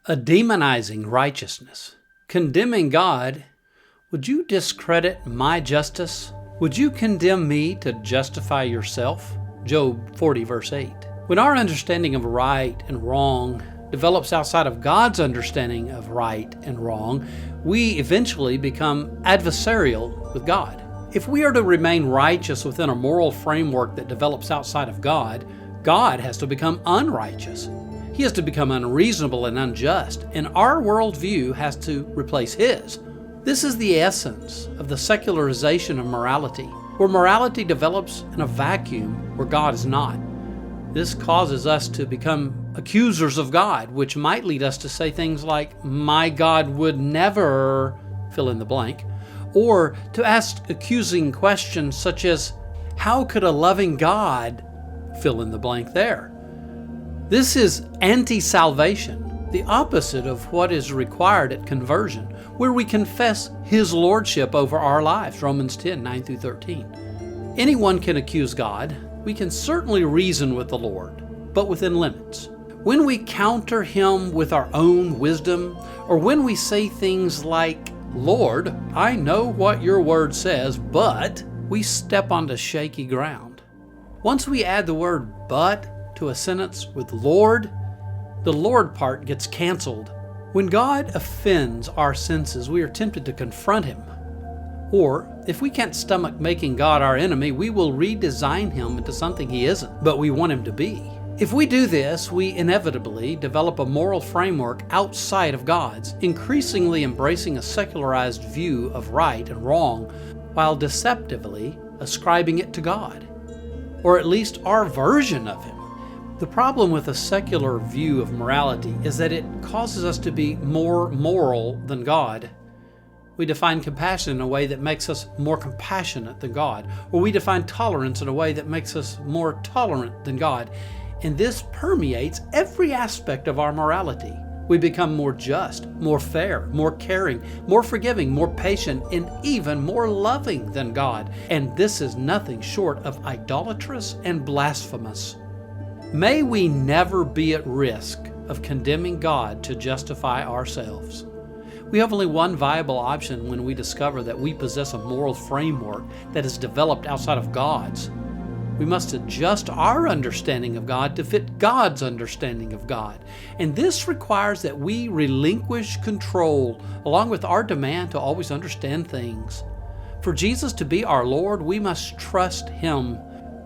A demonizing righteousness. Condemning God. Would you discredit my justice? Would you condemn me to justify yourself? Job 40 verse 8. When our understanding of right and wrong develops outside of God's understanding of right and wrong, we eventually become adversarial with God. If we are to remain righteous within a moral framework that develops outside of God, God has to become unrighteous. He has to become unreasonable and unjust, and our worldview has to replace his. This is the essence of the secularization of morality, where morality develops in a vacuum where God is not. This causes us to become accusers of God, which might lead us to say things like, "My God would never," fill in the blank, or to ask accusing questions such as, "How could a loving God," fill in the blank there. This is anti-salvation, the opposite of what is required at conversion, where we confess His Lordship over our lives, Romans 10, 9 through 13. Anyone can accuse God. We can certainly reason with the Lord, but within limits. When we counter Him with our own wisdom, or when we say things like, "Lord, I know what your word says, but," we step onto shaky ground. Once we add the word "but" to a sentence with "Lord," the Lord part gets canceled. When God offends our senses, we are tempted to confront Him. Or, if we can't stomach making God our enemy, we will redesign Him into something He isn't, but we want Him to be. If we do this, we inevitably develop a moral framework outside of God's, increasingly embracing a secularized view of right and wrong, while deceptively ascribing it to God, or at least our version of Him. The problem with a secular view of morality is that it causes us to be more moral than God. We define compassion in a way that makes us more compassionate than God, or we define tolerance in a way that makes us more tolerant than God. And this permeates every aspect of our morality. We become more just, more fair, more caring, more forgiving, more patient, and even more loving than God. And this is nothing short of idolatrous and blasphemous. May we never be at risk of condemning God to justify ourselves. We have only one viable option when we discover that we possess a moral framework that is developed outside of God's. We must adjust our understanding of God to fit God's understanding of God. And this requires that we relinquish control, along with our demand to always understand things. For Jesus to be our Lord, we must trust Him,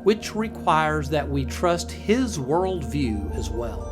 which requires that we trust His worldview as well.